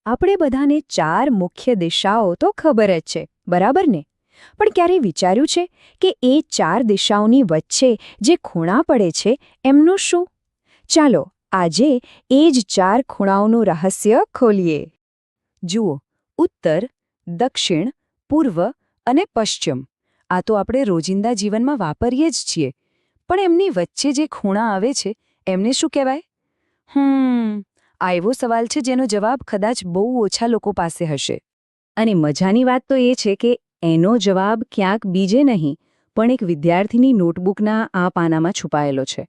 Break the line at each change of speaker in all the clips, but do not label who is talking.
આપણે બધાને 4 મુખ્ય દિશાઓ તો ખબર જ છે, બરાબર ને? પણ ક્યારેય વિચાર્યું છે કે એ 4 દિશાઓની વચ્ચે જે ખૂણા પડે છે એમનું શું? ચાલો આજે એ જ 4 ખૂણાઓનું રહસ્ય ખોલીએ. જુઓ, ઉત્તર, દક્ષિણ, પૂર્વ અને પશ્ચિમ. આ તો આપણે રોજિંદા જીવનમાં વાપરીએ જ છીએ. પણ એમની વચ્ચે જે ખૂણા આવે છે એમને શું કહેવાય? આ એવો સવાલ છે જેનો જવાબ કદાચ બહુ ઓછા લોકો પાસે હશે. અને મજાની વાત તો એ છે કે એનો જવાબ ક્યાંક બીજે નહીં, પણ એક વિદ્યાર્થીની નોટબુકના આ પાનામાં છુપાયેલો છે.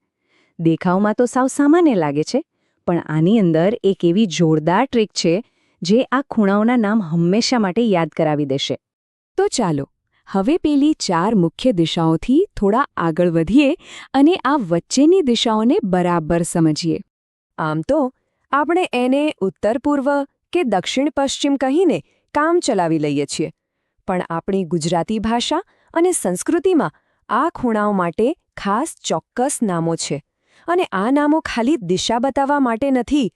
દેખાવમાં તો સાવ સામાન્ય લાગે છે, પણ આની અંદર એક એવી જોરદાર ટ્રીક છે જે આ ખૂણાઓના નામ હંમેશા માટે યાદ કરાવી દેશે. તો ચાલો હવે પેલી 4 મુખ્ય દિશાઓથી થોડા આગળ વધીએ અને આ વચ્ચેની દિશાઓને બરાબર સમજીએ. આમ તો આપણે એને ઉત્તર પૂર્વ કે દક્ષિણ પશ્ચિમ કહીને કામ ચલાવી લઈએ છીએ, પણ આપણી ગુજરાતી ભાષા અને સંસ્કૃતિમાં આ ખૂણાઓ માટે ખાસ ચોક્કસ નામો છે. અને આ નામો ખાલી દિશા બતાવવા માટે નથી.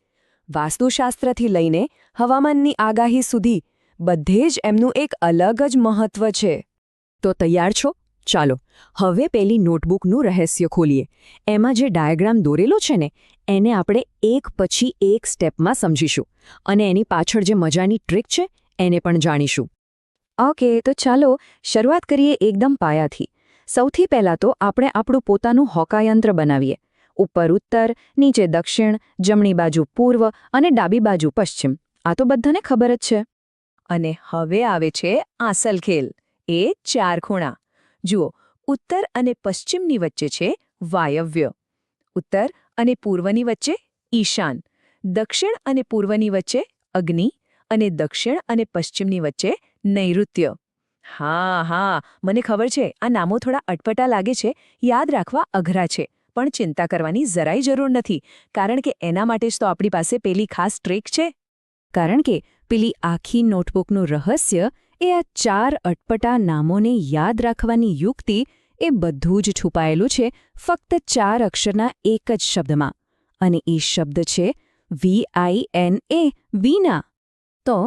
વાસ્તુશાસ્ત્રથી લઈને હવામાનની આગાહી સુધી બધે જ એમનું એક અલગ જ મહત્વ છે. તો તૈયાર છો? ચાલો હવે પેલી નોટબુકનું રહસ્ય ખોલીએ. એમાં જે ડાયાગ્રામ દોરેલો છે ને એને આપણે એક પછી એક સ્ટેપમાં સમજીશું અને એની પાછળ જે મજાની ટ્રીક છે એને પણ જાણીશું. ઓકે, તો ચાલો શરૂઆત કરીએ એકદમ પાયાથી. સૌથી પહેલાં તો આપણે આપણું પોતાનું હોકાયંત્ર બનાવીએ. ઉપર ઉત્તર, નીચે દક્ષિણ, જમણી બાજુ પૂર્વ અને ડાબી બાજુ પશ્ચિમ. આ તો બધાને ખબર જ છે. અને હવે આવે છે આસલ ખેલ, એ 4 ખૂણા. જુઓ, ઉત્તર અને પશ્ચિમની વચ્ચે છે વાયવ્ય, ઉત્તર અને પૂર્વની વચ્ચે ઈશાન, દક્ષિણ અને પૂર્વની વચ્ચે અગ્નિ અને દક્ષિણ અને પશ્ચિમની વચ્ચે નૈઋત્ય. હા, મને ખબર છે આ નામો થોડા અટપટા લાગે છે, યાદ રાખવા અઘરા છે, પણ ચિંતા કરવાની જરાય જરૂર નથી, કારણ કે એના માટે જ તો આપણી પાસે પેલી ખાસ ટ્રીક છે. કારણ કે પેલી આખી નોટબુકનું રહસ્ય એ આ 4 અટપટા નામોને યાદ રાખવાની યુક્તિ એ બધું જ છુપાયેલું છે ફક્ત 4 અક્ષરના એક જ શબ્દમાં. અને એ શબ્દ છે VINA, વીના. તો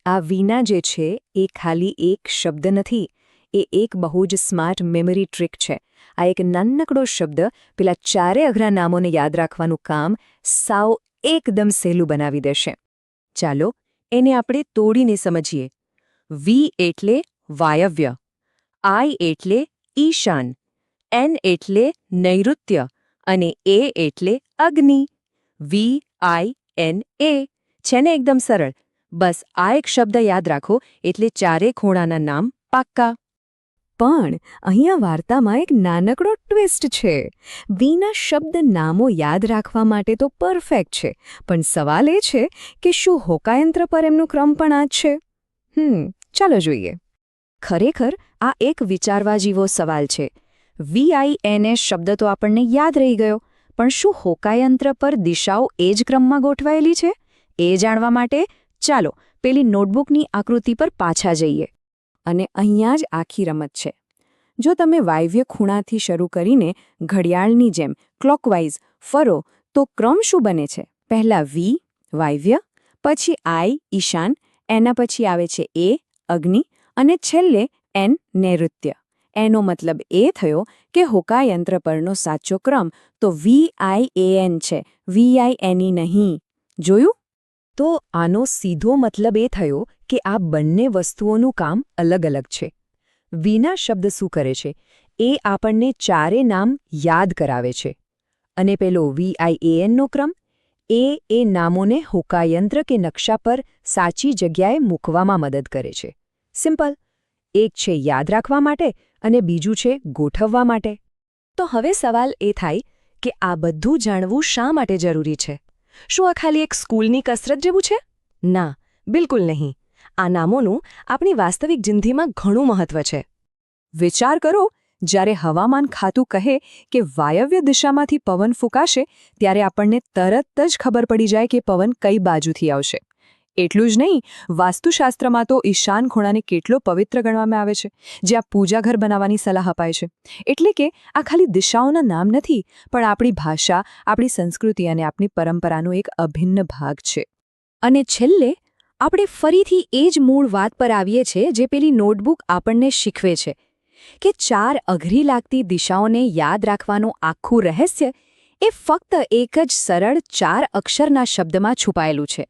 આ વીના જે છે એ ખાલી એક શબ્દ નથી, એ એક બહુ જ સ્માર્ટ મેમરી ટ્રીક છે. આ એક નાનકડો શબ્દ પેલા 4 અઘરા નામોને યાદ રાખવાનું કામ સાવ એકદમ સહેલું બનાવી દેશે. ચાલો એને આપણે તોડીને સમજીએ. V એટલે વાયવ્ય, I એટલે ઈશાન, N એટલે નૈઋત્ય અને A એટલે અગ્નિ. VINA છે ને એકદમ સરળ. બસ આ એક શબ્દ યાદ રાખો એટલે 4 ખૂણાના નામ પાક્કા. પણ અહીંયા વાર્તામાં એક નાનકડો ટ્વિસ્ટ છે. વીના શબ્દ નામો યાદ રાખવા માટે તો પરફેક્ટ છે, પણ સવાલ એ છે કે શું હોકાયંત્ર પર એમનું ક્રમ પણ આ જ છે? ચાલો જોઈએ. ખરેખર આ એક વિચારવા જેવો સવાલ છે. VINA શબ્દ તો આપણને યાદ રહી ગયો, પણ શું હોકાયંત્ર પર દિશાઓ એ જ ક્રમમાં ગોઠવાયેલી છે? એ જાણવા માટે ચાલો પેલી નોટબુકની આકૃતિ પર પાછા જઈએ. અને અહીંયા જ આખી રમત છે. જો તમે વાયવ્ય ખૂણાથી શરૂ કરીને ઘડિયાળની જેમ ક્લોકવાઇઝ ફરો તો ક્રમ શું બને છે? પહેલા V વાયવ્ય, પછી I ઈશાન, એના પછી આવે છે A અગ્નિ અને છેલ્લે N નૈઋત્ય. એનો મતલબ એ થયો કે હોકાયંત્ર પરનો સાચો ક્રમ તો VIAN છે, VINE નહીં. જોયું? તો આનો સીધો મતલબ એ થયો કે આ બંને વસ્તુઓનું કામ અલગ અલગ છે. વીના શબ્દ શું કરે છે? એ આપણને 4 નામ યાદ કરાવે છે. અને પેલો VIANનો ક્રમ એ નામોને હોકાયંત્ર કે નકશા પર સાચી જગ્યાએ મૂકવામાં મદદ કરે છે. સિમ્પલ. એક છે યાદ રાખવા માટે અને બીજું છે ગોઠવવા માટે. તો હવે સવાલ એ થાય કે આ બધું જાણવું શા માટે જરૂરી છે? શું આ ખાલી એક સ્કૂલની કસરત જેવું છે? ના, બિલકુલ નહીં. આ નામોનું આપણી વાસ્તવિક જિંદગીમાં ઘણું મહત્વ છે. વિચાર કરો, જ્યારે હવામાન ખાતું કહે કે વાયવ્ય દિશામાંથી પવન ફૂંકાશે ત્યારે આપણને તરત જ ખબર પડી જાય કે પવન કઈ બાજુથી આવશે. એટલું જ નહીં, વાસ્તુશાસ્ત્રમાં તો ઈશાન ખૂણાને કેટલો પવિત્ર ગણવામાં આવે છે, જ્યાં પૂજાઘર બનાવવાની સલાહ અપાય છે. એટલે કે આ ખાલી દિશાઓના નામ નથી, પણ આપણી ભાષા, આપણી સંસ્કૃતિ અને આપણી પરંપરાનો એક અભિન્ન ભાગ છે. અને છેલ્લે આપણે ફરીથી એ જ મૂળ વાત પર આવીએ છીએ જે પેલી નોટબુક આપણને શીખવે છે કે 4 અઘરી લાગતી દિશાઓને યાદ રાખવાનું આખું રહસ્ય એ ફક્ત એક જ સરળ 4 અક્ષરના શબ્દમાં છુપાયેલું છે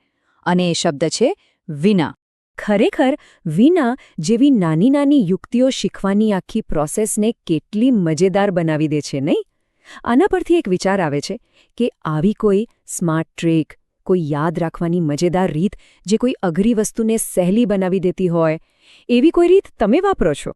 અને એ શબ્દ છે વિના. ખરેખર વિના જેવી નાની નાની યુક્તિઓ શીખવાની આખી પ્રોસેસને કેટલી મજેદાર બનાવી દે છે, નહીં? આના પરથી એક વિચાર આવે છે કે આવી કોઈ સ્માર્ટ ટ્રિક, કોઈ યાદ રાખવાની મજેદાર રીત જે કોઈ અઘરી વસ્તુને સહેલી બનાવી દેતી હોય, એવી કોઈ રીત તમે વાપરો છો?